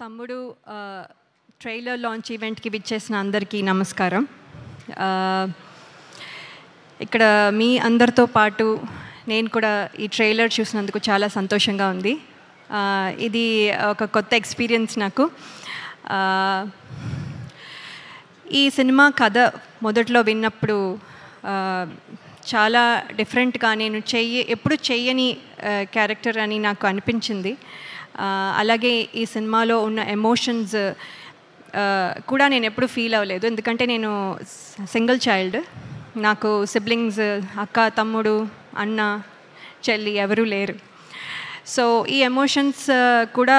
తమ్ముడు trailer launch ఈవెంట్కి విచ్చేసిన అందరికీ నమస్కారం. ఇక్కడ మీ అందరితో పాటు నేను కూడా ఈ ట్రైలర్ చూసినందుకు చాలా సంతోషంగా ఉంది. ఇది ఒక కొత్త ఎక్స్పీరియన్స్ నాకు. ఈ సినిమా కథ మొదట్లో విన్నప్పుడు చాలా డిఫరెంట్గా నేను ఎప్పుడు చెయ్యని క్యారెక్టర్ అని నాకు అనిపించింది. అలాగే ఈ సినిమాలో ఉన్న ఎమోషన్స్ కూడా నేను ఎప్పుడు ఫీల్ అవ్వలేదు, ఎందుకంటే నేను సింగిల్ చైల్డ్. నాకు సిబ్లింగ్స్, అక్క, తమ్ముడు, అన్న, చెల్లి ఎవరూ లేరు. సో ఈ ఎమోషన్స్ కూడా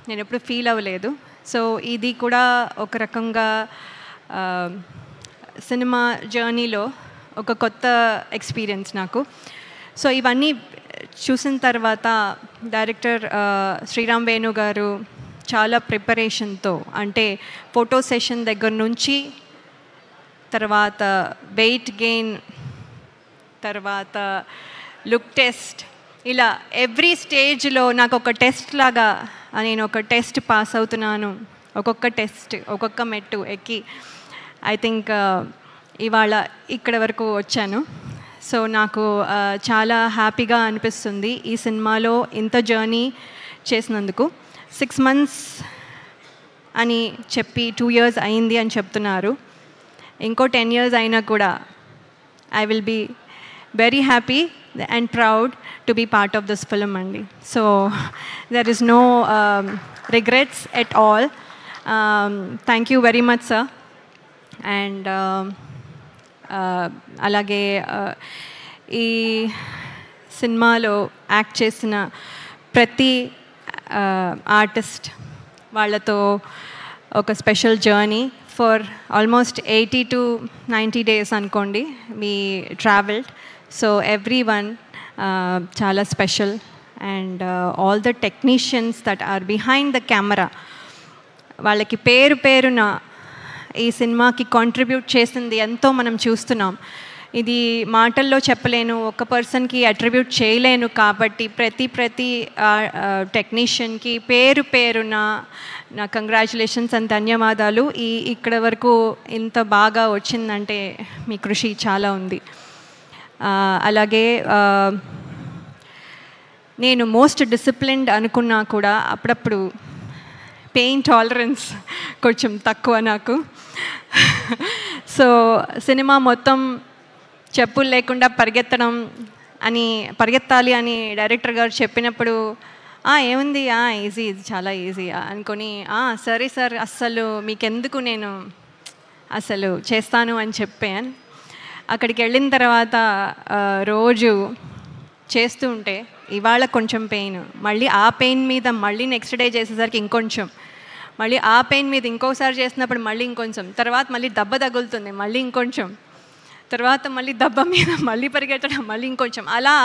నేను ఎప్పుడు ఫీల్ అవ్వలేదు. సో ఇది కూడా ఒక రకంగా సినిమా జర్నీలో ఒక కొత్త ఎక్స్పీరియన్స్ నాకు. సో ఇవన్నీ చూసిన తర్వాత డైరెక్టర్ శ్రీరామ్ వేణు గారు చాలా ప్రిపరేషన్తో, అంటే ఫోటో సెషన్ దగ్గర నుంచి తర్వాత వెయిట్ గెయిన్, తర్వాత లుక్ టెస్ట్, ఇలా ఎవ్రీ స్టేజ్లో నాకు ఒక టెస్ట్ లాగా నేను ఒక టెస్ట్ పాస్ అవుతున్నాను. ఒక్కొక్క టెస్ట్, ఒక్కొక్క మెట్టు ఎక్కి ఐ థింక్ ఇవాళ ఇక్కడ వరకు వచ్చాను. సో నాకు చాలా హ్యాపీగా అనిపిస్తుంది ఈ సినిమాలో ఇంత జర్నీ చేసినందుకు. 6 months అని చెప్పి 2 years అయింది అని చెప్తున్నారు. ఇంకో 10 years అయినా కూడా I will be very happy and proud to be part of this film అండి. So there is no regrets at all. Thank you very much sir. And అలాగే ఈ సినిమాలో యాక్ట్ చేసిన ప్రతి ఆర్టిస్ట్ వాళ్ళతో ఒక special journey for almost 80 to 90 days అనుకోండి మీ ట్రావెల్డ్. సో ఎవ్రీ వన్ చాలా special. And all the technicians that are behind the camera, వాళ్ళకి పేరు పేరున ఈ సినిమాకి కాంట్రిబ్యూట్ చేసింది ఎంతో మనం చూస్తున్నాం. ఇది మాటల్లో చెప్పలేను, ఒక పర్సన్కి అట్రిబ్యూట్ చేయలేను. కాబట్టి ప్రతి టెక్నీషియన్కి పేరు పేరున నా కంగ్రాచులేషన్స్ అండ్ ధన్యవాదాలు. ఇక్కడ వరకు ఇంత బాగా వచ్చిందంటే మీ కృషి చాలా ఉంది. అలాగే నేను మోస్ట్ డిసిప్లిన్డ్ అనుకున్నా కూడా అప్పుడప్పుడు పెయిన్ టాలరెన్స్ కొంచెం తక్కువ నాకు. సో సినిమా మొత్తం చెప్పులు లేకుండా పరిగెత్తాలి అని డైరెక్టర్ గారు చెప్పినప్పుడు ఏముంది, ఈజీ, ఇది చాలా ఈజీ అనుకొని సరే సార్, అస్సలు మీకెందుకు, నేను అసలు చేస్తాను అని చెప్పాను. అక్కడికి వెళ్ళిన తర్వాత రోజు చేస్తూ ఉంటే ఇవాళ కొంచెం పెయిన్, మళ్ళీ ఆ పెయిన్ మీద మళ్ళీ నెక్స్ట్ డే చేసేసరికి ఇంకొంచెం, మళ్ళీ ఆ పెయిన్ మీద ఇంకోసారి చేసినప్పుడు మళ్ళీ ఇంకొంచెం, తర్వాత మళ్ళీ దెబ్బ తగులుతుంది, మళ్ళీ ఇంకొంచెం, తర్వాత మళ్ళీ దెబ్బ మీద మళ్ళీ పరిగెత్తడం, మళ్ళీ ఇంకొంచెం, అలా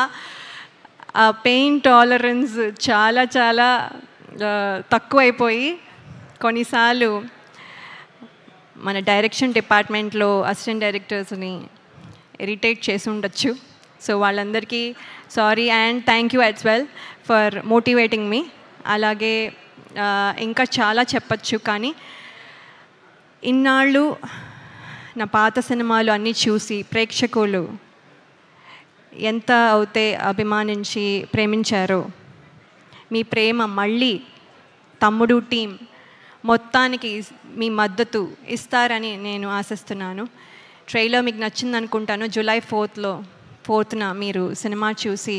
ఆ పెయిన్ టాలరెన్స్ చాలా చాలా తక్కువైపోయి కొన్నిసార్లు మన డైరెక్షన్ డిపార్ట్మెంట్లో అసిస్టెంట్ డైరెక్టర్స్ని ఇరిటేట్ చేసి ఉండొచ్చు. సో వాళ్ళందరికీ sorry and thank you as well for motivating me. అలాగే ఇంకా చాలా చెప్పచ్చు, కానీ ఇన్నాళ్ళు నా పాత సినిమాలు అన్నీ చూసి ప్రేక్షకులు ఎంత అయితే అభిమానించి ప్రేమించారో, మీ ప్రేమ మళ్ళీ తమ్ముడు టీం మొత్తానికి మీ మద్దతు ఇస్తారని నేను ఆశిస్తున్నాను. ట్రైలర్ మీకు నచ్చింది అనుకుంటాను. July 4th మీరు సినిమా చూసి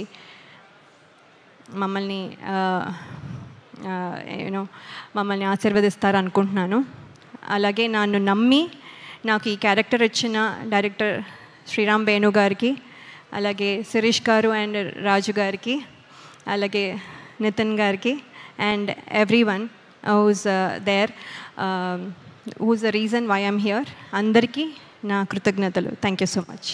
మమ్మల్ని ఆశీర్వదిస్తారు అనుకుంటున్నాను. అలాగే నన్ను నమ్మి నాకు ఈ క్యారెక్టర్ ఇచ్చిన డైరెక్టర్ శ్రీరామ్ వేణు గారికి, అలాగే శిరీష్ గారు అండ్ రాజు గారికి, అలాగే నితిన్ గారికి and every one who's there, who's the reason why I'm here, అందరికీ నా కృతజ్ఞతలు. Thank you so much.